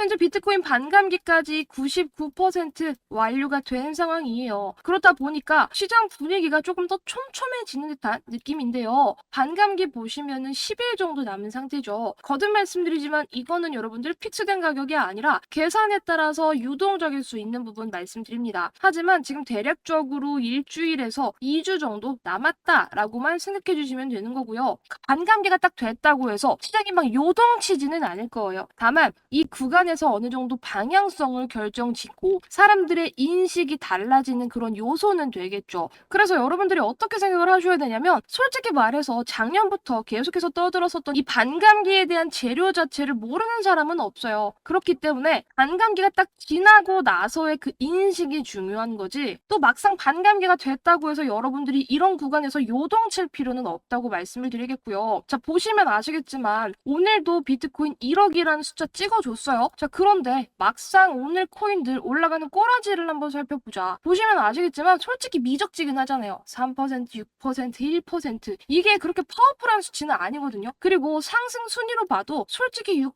현재 비트코인 반감기까지 99% 완료가 된 상황이에요. 그렇다 보니까 시장 분위기가 조금 더 촘촘해지는 듯한 느낌인데요. 반감기 보시면은 10일 정도 남은 상태죠. 거듭 말씀드리지만 이거는 여러분들 픽스된 가격이 아니라 계산에 따라서 유동적일 수 있는 부분 말씀드립니다. 하지만 지금 대략적으로 일주일에서 2주 정도 남았다라고만 생각해 주시면 되는 거고요. 반감기가 딱 됐다고 해서 시장이 막 요동치지는 않을 거예요. 다만 이 구간에서 어느 정도 방향성을 결정짓고 사람들의 인식이 달라지는 그런 요소는 되겠죠. 그래서 여러분들이 어떻게 생각을 하셔야 되냐면 솔직히 말해서 작년부터 계속해서 떠들었었던 이 반감기에 대한 재료 자체를 모르는 사람은 없어요. 그렇기 때문에 반감기가 딱 지나고 나서의 그 인식이 중요한 거지 또 막상 반감기가 됐다고 해서 여러분들이 이런 구간에서 요동칠 필요는 없다고 말씀을 드리겠고요. 자, 보시면 아시겠지만 오늘도 비트코인 1억이라는 숫자 찍어줬어요. 자, 그런데 막상 오늘 코인들 올라가는 꼬라지를 한번 살펴보자. 보시면 아시겠지만 솔직히 미적지근 하잖아요. 3%, 6%, 1% 이게 그렇게 파워풀한 수치는 아니거든요. 그리고 상승 순위로 봐도 솔직히 6%,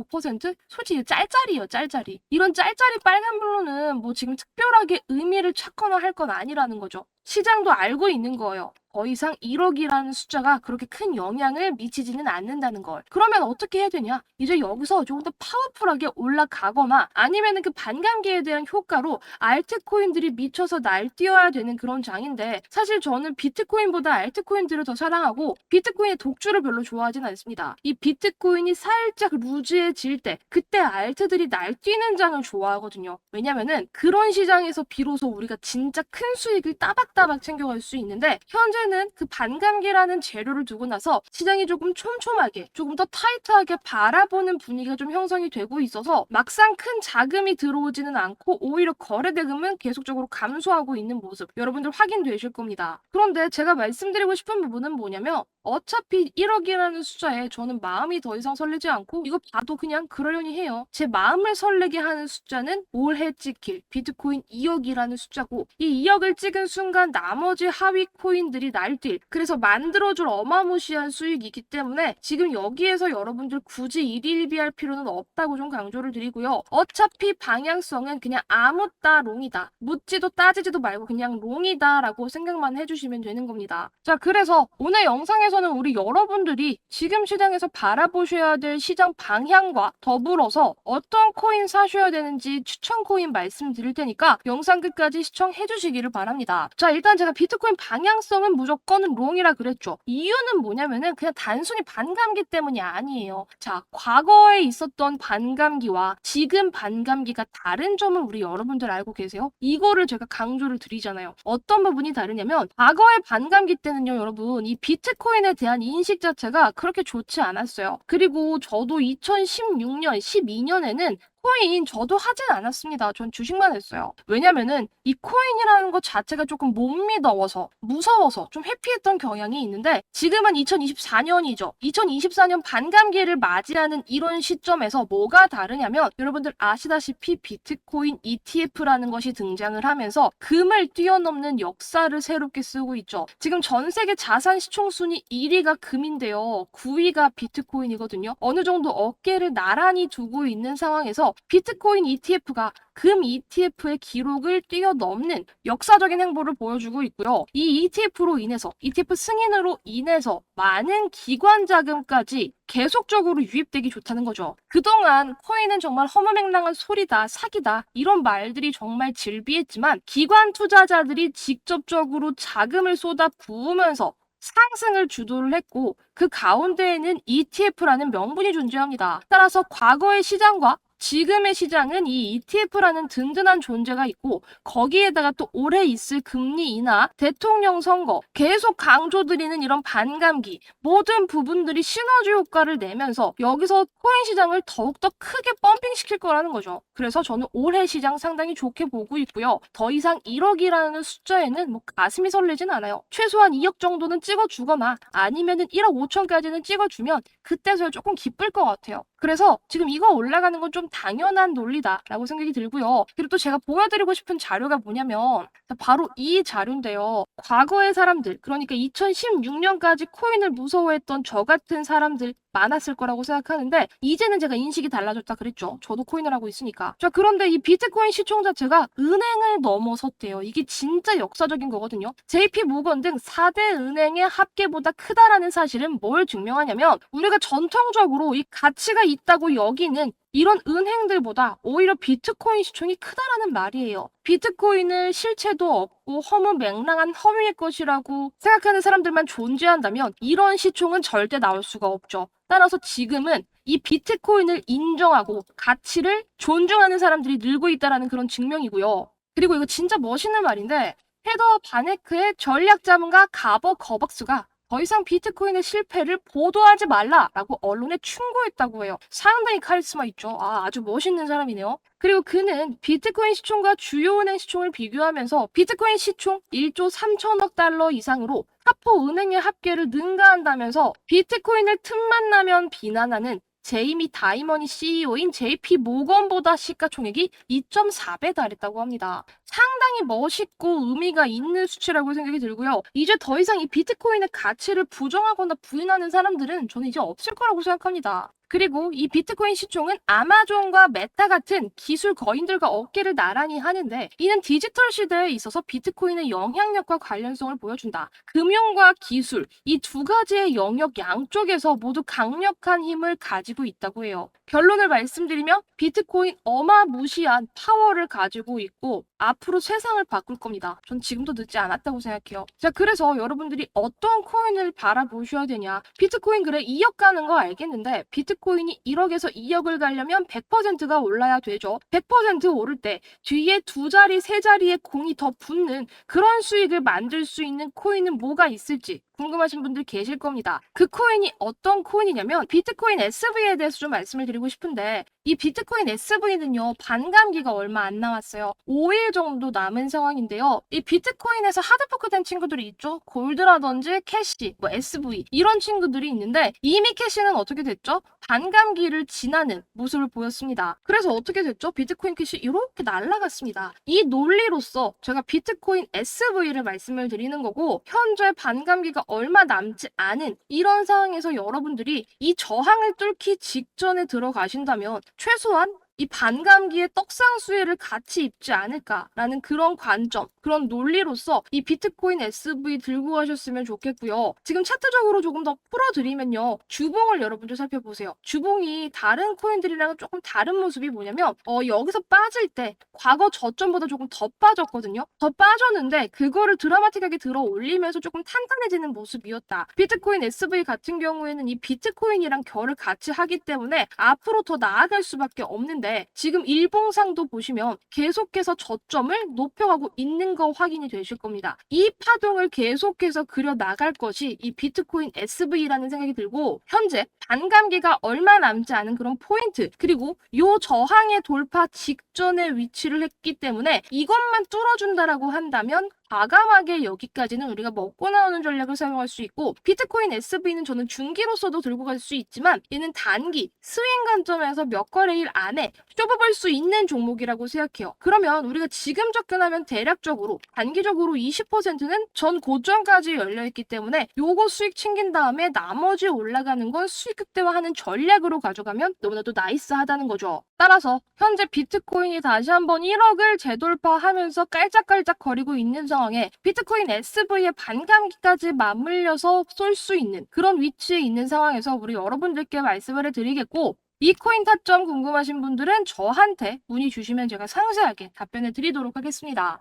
5% 솔직히 짤짤이에요. 짤짤이. 이런 짤짤이 빨간 블루는 뭐 지금 특별하게 의미를 찾거나 할 건 아니라는 거죠. 시장도 알고 있는 거예요. 더 이상 1억이라는 숫자가 그렇게 큰 영향을 미치지는 않는다는 걸. 그러면 어떻게 해야 되냐? 이제 여기서 조금 더 파워풀하게 올라가거나 아니면은 그 반감기에 대한 효과로 알트코인들이 미쳐서 날뛰어야 되는 그런 장인데 사실 저는 비트코인보다 알트코인들을 더 사랑하고 비트코인의 독주를 별로 좋아하진 않습니다. 이 비트코인이 살짝 루즈해질 때 그때 알트들이 날뛰는 장을 좋아하거든요. 왜냐면은 그런 시장에서 비로소 우리가 진짜 큰 수익을 따박따박 챙겨갈 수 있는데 현재는 그 반감기라는 재료를 두고 나서 시장이 조금 촘촘하게 조금 더 타이트하게 바라보는 분위기가 좀 형성이 되고 있어서 막상 큰 자금이 들어오지는 않고 오히려 거래 대금은 계속적으로 감소하고 있는 모습 여러분들 확인되실 겁니다. 그런데 제가 말씀드리고 싶은 부분은 뭐냐면 어차피 1억이라는 숫자에 저는 마음이 더 이상 설레지 않고 이거 봐도 그냥 그러려니 해요. 제 마음을 설레게 하는 숫자는 올해 찍힐 비트코인 2억이라는 숫자고 이 2억을 찍은 순간 나머지 하위 코인들이 날뛸 그래서 만들어줄 어마무시한 수익이기 때문에 지금 여기에서 여러분들 굳이 일희일비할 필요는 없다고 좀 강조를 드리고요. 어차피 방향성은 그냥 아무따 롱이다. 묻지도 따지지도 말고 그냥 롱이다 라고 생각만 해주시면 되는 겁니다. 자, 그래서 오늘 영상에서는 우리 여러분들이 지금 시장에서 바라보셔야 될 시장 방향과 더불어서 어떤 코인 사셔야 되는지 추천 코인 말씀드릴 테니까 영상 끝까지 시청해 주시기를 바랍니다. 자, 일단 제가 비트코인 방향성은 무조건 롱이라 그랬죠. 이유는 뭐냐면은 그냥 단순히 반감기 때문이 아니에요. 자, 과거에 있었던 반감기와 지금 반감기가 다른 점을 우리 여러분들 알고 계세요? 이거를 제가 강조를 드리잖아요. 어떤 부분이 다르냐면 과거의 반감기 때는요, 여러분 이 비트코인에 대한 인식 자체가 그렇게 좋지 않았어요. 그리고 저도 2016년, 12년에는 코인 저도 하진 않았습니다. 전 주식만 했어요. 왜냐면은 이 코인이라는 것 자체가 조금 못 믿어서 무서워서 좀 회피했던 경향이 있는데 지금은 2024년이죠. 2024년 반감기를 맞이하는 이런 시점에서 뭐가 다르냐면 여러분들 아시다시피 비트코인 ETF라는 것이 등장을 하면서 금을 뛰어넘는 역사를 새롭게 쓰고 있죠. 지금 전 세계 자산 시총 순위 1위가 금인데요. 9위가 비트코인이거든요. 어느 정도 어깨를 나란히 두고 있는 상황에서 비트코인 ETF가 금 ETF의 기록을 뛰어넘는 역사적인 행보를 보여주고 있고요. 이 ETF로 인해서 ETF 승인으로 인해서 많은 기관 자금까지 계속적으로 유입되기 좋다는 거죠. 그동안 코인은 정말 허무맹랑한 소리다, 사기다 이런 말들이 정말 질비했지만 기관 투자자들이 직접적으로 자금을 쏟아 부으면서 상승을 주도를 했고 그 가운데에는 ETF라는 명분이 존재합니다. 따라서 과거의 시장과 지금의 시장은 이 ETF라는 든든한 존재가 있고 거기에다가 또 올해 있을 금리 인하, 대통령 선거, 계속 강조드리는 이런 반감기 모든 부분들이 시너지 효과를 내면서 여기서 코인 시장을 더욱더 크게 펌핑시킬 거라는 거죠. 그래서 저는 올해 시장 상당히 좋게 보고 있고요. 더 이상 1억이라는 숫자에는 뭐 가슴이 설레진 않아요. 최소한 2억 정도는 찍어주거나 아니면은 1억 5천까지는 찍어주면 그때서야 조금 기쁠 것 같아요. 그래서 지금 이거 올라가는 건 좀 당연한 논리다라고 생각이 들고요. 그리고 또 제가 보여드리고 싶은 자료가 뭐냐면 바로 이 자료인데요. 과거의 사람들, 그러니까 2016년까지 코인을 무서워했던 저 같은 사람들 많았을 거라고 생각하는데 이제는 제가 인식이 달라졌다 그랬죠. 저도 코인을 하고 있으니까. 자, 그런데 이 비트코인 시총 자체가 은행을 넘어섰대요. 이게 진짜 역사적인 거거든요. JP 모건 등 4대 은행의 합계보다 크다라는 사실은 뭘 증명하냐면 우리가 전통적으로 이 가치가 있다고 여기는 이런 은행들보다 오히려 비트코인 시총이 크다라는 말이에요. 비트코인을 실체도 없고 허무맹랑한 허위의 것이라고 생각하는 사람들만 존재한다면 이런 시총은 절대 나올 수가 없죠. 따라서 지금은 이 비트코인을 인정하고 가치를 존중하는 사람들이 늘고 있다는 그런 증명이고요. 그리고 이거 진짜 멋있는 말인데 헤더 바네크의 전략 자문가 가버 거벅스가 더 이상 비트코인의 실패를 보도하지 말라라고 언론에 충고했다고 해요. 상당히 카리스마 있죠. 아주 멋있는 사람이네요. 그리고 그는 비트코인 시총과 주요 은행 시총을 비교하면서 비트코인 시총 1조 3천억 달러 이상으로 사포 은행의 합계를 능가한다면서 비트코인을 틈만 나면 비난하는 제이미 다이머니 CEO인 JP 모건보다 시가총액이 2.4배 달했다고 합니다. 상당히 멋있고 의미가 있는 수치라고 생각이 들고요. 이제 더 이상 이 비트코인의 가치를 부정하거나 부인하는 사람들은 저는 이제 없을 거라고 생각합니다. 그리고 이 비트코인 시총은 아마존과 메타 같은 기술 거인들과 어깨를 나란히 하는데 이는 디지털 시대에 있어서 비트코인의 영향력과 관련성을 보여준다. 금융과 기술, 이 두 가지의 영역 양쪽에서 모두 강력한 힘을 가지고 있다고 해요. 결론을 말씀드리면 비트코인 어마무시한 파워를 가지고 있고 앞으로 세상을 바꿀 겁니다. 전 지금도 늦지 않았다고 생각해요. 자, 그래서 여러분들이 어떤 코인을 바라보셔야 되냐. 비트코인 그래 2억 가는 거 알겠는데 비트코인이 1억에서 2억을 가려면 100%가 올라야 되죠. 100% 오를 때 뒤에 두 자리, 세 자리의 공이 더 붙는 그런 수익을 만들 수 있는 코인은 뭐가 있을지 궁금하신 분들 계실 겁니다. 그 코인이 어떤 코인이냐면 비트코인 SV에 대해서 좀 말씀을 드리고 싶은데 이 비트코인 SV는요 반감기가 얼마 안 남았어요. 5일 정도 남은 상황인데요. 이 비트코인에서 하드포크된 친구들이 있죠. 골드라든지 캐시, SV 이런 친구들이 있는데 이미 캐시는 어떻게 됐죠? 반감기를 지나는 모습을 보였습니다. 그래서 어떻게 됐죠? 비트코인 캐시 이렇게 날아갔습니다. 이 논리로서 제가 비트코인 SV를 말씀을 드리는 거고 현재 반감기가 얼마 남지 않은 이런 상황에서 여러분들이 이 저항을 뚫기 직전에 들어가신다면 최소한 이 반감기의 떡상 수혜를 같이 입지 않을까라는 그런 관점, 그런 논리로서 이 비트코인 SV 들고 가셨으면 좋겠고요. 지금 차트적으로 조금 더 풀어드리면요. 주봉을 여러분들 살펴보세요. 주봉이 다른 코인들이랑 조금 다른 모습이 뭐냐면 여기서 빠질 때 과거 저점보다 조금 더 빠졌거든요. 더 빠졌는데 그거를 드라마틱하게 들어 올리면서 조금 탄탄해지는 모습이었다. 비트코인 SV 같은 경우에는 이 비트코인이랑 결을 같이 하기 때문에 앞으로 더 나아갈 수밖에 없는데 지금 일봉상도 보시면 계속해서 저점을 높여가고 있는 거 확인이 되실 겁니다. 이 파동을 계속해서 그려 나갈 것이 이 비트코인 SV라는 생각이 들고 현재 반감기가 얼마 남지 않은 그런 포인트 그리고 요 저항의 돌파 직전에 위치를 했기 때문에 이것만 뚫어준다라고 한다면 과감하게 여기까지는 우리가 먹고 나오는 전략을 사용할 수 있고 비트코인 SV는 저는 중기로서도 들고 갈 수 있지만 얘는 단기 스윙 관점에서 몇 거래일 안에 좁아볼 수 있는 종목이라고 생각해요. 그러면 우리가 지금 접근하면 대략적으로 단기적으로 20%는 전 고점까지 열려있기 때문에 요거 수익 챙긴 다음에 나머지 올라가는 건 수익 극대화하는 전략으로 가져가면 너무나도 나이스하다는 거죠. 따라서 현재 비트코인이 다시 한번 1억을 재돌파하면서 깔짝깔짝 거리고 있는 상황에 비트코인 SV의 반감기까지 맞물려서 쏠 수 있는 그런 위치에 있는 상황에서 우리 여러분들께 말씀을 해드리겠고 이 코인 타점 궁금하신 분들은 저한테 문의 주시면 제가 상세하게 답변해 드리도록 하겠습니다.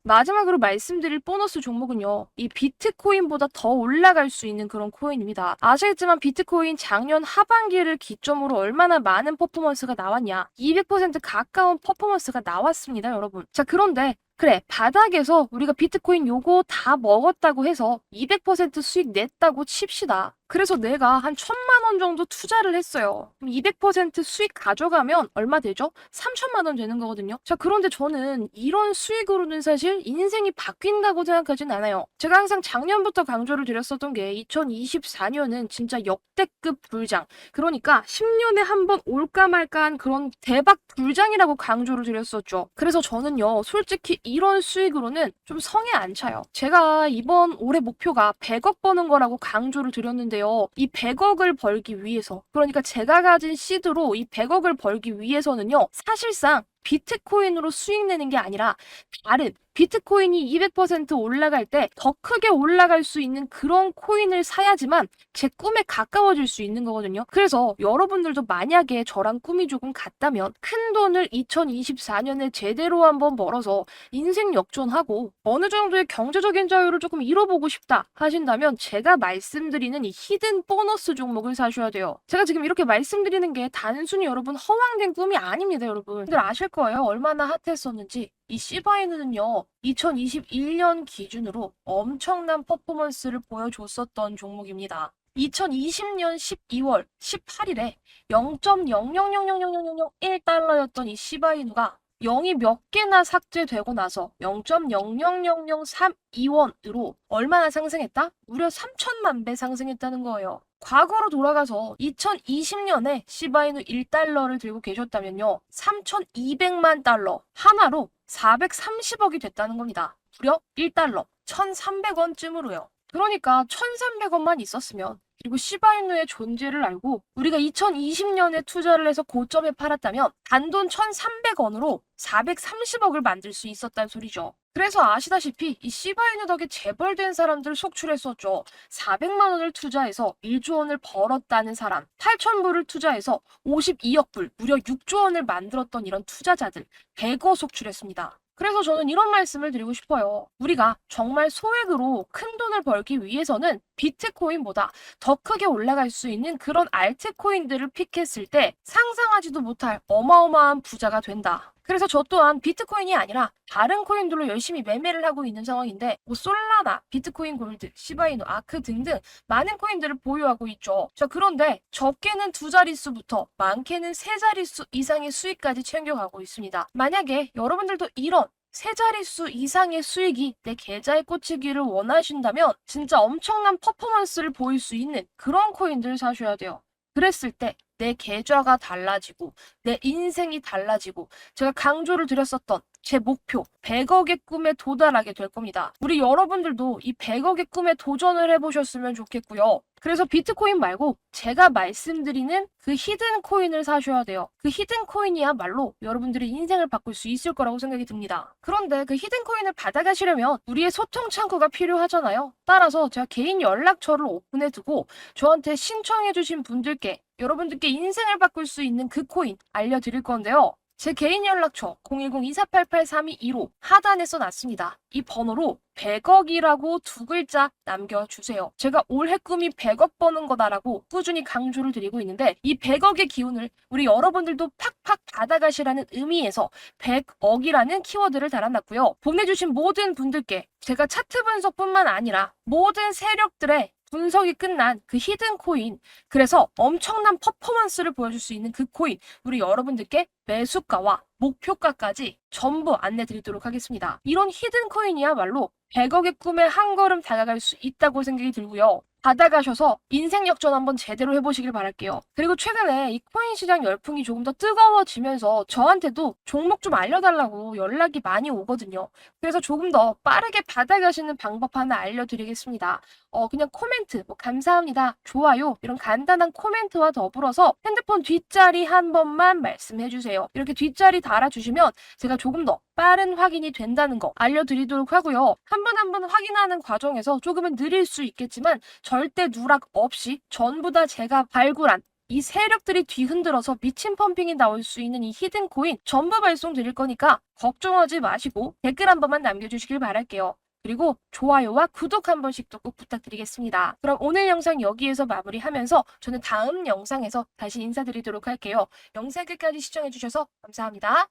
마지막으로 말씀드릴 보너스 종목은요. 이 비트코인보다 더 올라갈 수 있는 그런 코인입니다. 아시겠지만 비트코인 작년 하반기를 기점으로 얼마나 많은 퍼포먼스가 나왔냐. 200% 가까운 퍼포먼스가 나왔습니다, 여러분. 자, 그런데 그래, 바닥에서 우리가 비트코인 요거 다 먹었다고 해서 200% 수익 냈다고 칩시다. 그래서 내가 한 1,000만 원 정도 투자를 했어요. 그럼 200% 수익 가져가면 얼마 되죠? 3,000만 원 되는 거거든요. 자, 그런데 저는 이런 수익으로는 사실 인생이 바뀐다고 생각하진 않아요. 제가 항상 작년부터 강조를 드렸었던 게 2024년은 진짜 역대급 불장. 그러니까 10년에 한 번 올까 말까한 그런 대박 불장이라고 강조를 드렸었죠. 그래서 저는요, 솔직히 이런 수익으로는 좀 성에 안 차요. 제가 이번 올해 목표가 100억 버는 거라고 강조를 드렸는데요. 이 100억을 벌기 위해서, 그러니까 제가 가진 시드로 이 100억을 벌기 위해서는요, 사실상 비트코인으로 수익 내는 게 아니라 다른 비트코인이 200% 올라갈 때 더 크게 올라갈 수 있는 그런 코인을 사야지만 제 꿈에 가까워질 수 있는 거거든요. 그래서 여러분들도 만약에 저랑 꿈이 조금 같다면 큰 돈을 2024년에 제대로 한번 벌어서 인생 역전하고 어느 정도의 경제적인 자유를 조금 이뤄보고 싶다 하신다면 제가 말씀드리는 이 히든 보너스 종목을 사셔야 돼요. 제가 지금 이렇게 말씀드리는 게 단순히 여러분 허황된 꿈이 아닙니다, 여러분. 들 아실 거예요. 얼마나 핫했었는지. 이 시바이는요, 2021년 기준으로 엄청난 퍼포먼스를 보여줬었던 종목입니다. 2020년 12월 18일에 0.0000001달러였던 이 시바이누가 0이 몇 개나 삭제되고 나서 0.000032원으로 얼마나 상승했다? 무려 3천만 배 상승했다는 거예요. 과거로 돌아가서 2020년에 시바이누 1달러를 들고 계셨다면요. 3,200만 달러 하나로 430억이 됐다는 겁니다. 무려 1달러 1,300원쯤으로요. 그러니까 1,300원만 있었으면 그리고 시바이누의 존재를 알고 우리가 2020년에 투자를 해서 고점에 팔았다면 단돈 1,300원으로 430억을 만들 수 있었다는 소리죠. 그래서 아시다시피 이 시바이누 덕에 재벌된 사람들 속출했었죠. 400만 원을 투자해서 1조 원을 벌었다는 사람, 8,000불을 투자해서 52억 불, 무려 6조 원을 만들었던 이런 투자자들 100억 속출했습니다. 그래서 저는 이런 말씀을 드리고 싶어요. 우리가 정말 소액으로 큰 돈을 벌기 위해서는 비트코인보다 더 크게 올라갈 수 있는 그런 알트코인들을 픽했을 때 상상하지도 못할 어마어마한 부자가 된다. 그래서 저 또한 비트코인이 아니라 다른 코인들로 열심히 매매를 하고 있는 상황인데 뭐 솔라나, 비트코인 골드, 시바이누, 아크 등등 많은 코인들을 보유하고 있죠. 자, 그런데 적게는 2자릿수부터 많게는 3자릿수 이상의 수익까지 챙겨가고 있습니다. 만약에 여러분들도 이런 3자릿수 이상의 수익이 내 계좌에 꽂히기를 원하신다면 진짜 엄청난 퍼포먼스를 보일 수 있는 그런 코인들을 사셔야 돼요. 그랬을 때 내 계좌가 달라지고 내 인생이 달라지고 제가 강조를 드렸었던 제 목표 100억의 꿈에 도달하게 될 겁니다. 우리 여러분들도 이 100억의 꿈에 도전을 해보셨으면 좋겠고요. 그래서 비트코인 말고 제가 말씀드리는 그 히든 코인을 사셔야 돼요. 그 히든 코인이야말로 여러분들의 인생을 바꿀 수 있을 거라고 생각이 듭니다. 그런데 그 히든 코인을 받아가시려면 우리의 소통 창구가 필요하잖아요. 따라서 제가 개인 연락처를 오픈해두고 저한테 신청해주신 분들께 여러분들께 인생을 바꿀 수 있는 그 코인 알려드릴 건데요. 제 개인 연락처 010-2488-3215 하단에 써놨습니다. 이 번호로 100억이라고 2글자 남겨주세요. 제가 올해 꿈이 100억 버는 거다라고 꾸준히 강조를 드리고 있는데 이 100억의 기운을 우리 여러분들도 팍팍 받아가시라는 의미에서 100억이라는 키워드를 달아놨고요. 보내주신 모든 분들께 제가 차트 분석뿐만 아니라 모든 세력들의 분석이 끝난 그 히든 코인, 그래서 엄청난 퍼포먼스를 보여줄 수 있는 그 코인, 우리 여러분들께 매수가와 목표가까지 전부 안내드리도록 하겠습니다. 이런 히든 코인이야말로 100억의 꿈에 한 걸음 다가갈 수 있다고 생각이 들고요. 받아가셔서 인생 역전 한번 제대로 해보시길 바랄게요. 그리고 최근에 이 코인 시장 열풍이 조금 더 뜨거워지면서 저한테도 종목 좀 알려달라고 연락이 많이 오거든요. 그래서 조금 더 빠르게 받아가시는 방법 하나 알려드리겠습니다. 그냥 코멘트, 뭐 감사합니다, 좋아요 이런 간단한 코멘트와 더불어서 핸드폰 뒷자리 한 번만 말씀해주세요. 이렇게 뒷자리 달아주시면 제가 조금 더 빠른 확인이 된다는 거 알려드리도록 하고요. 한 번 한 번 확인하는 과정에서 조금은 느릴 수 있겠지만 절대 누락 없이 전부 다 제가 발굴한 이 세력들이 뒤흔들어서 미친 펌핑이 나올 수 있는 이 히든 코인 전부 발송 드릴 거니까 걱정하지 마시고 댓글 한 번만 남겨주시길 바랄게요. 그리고 좋아요와 구독 한 번씩도 꼭 부탁드리겠습니다. 그럼 오늘 영상 여기에서 마무리하면서 저는 다음 영상에서 다시 인사드리도록 할게요. 영상 끝까지 시청해주셔서 감사합니다.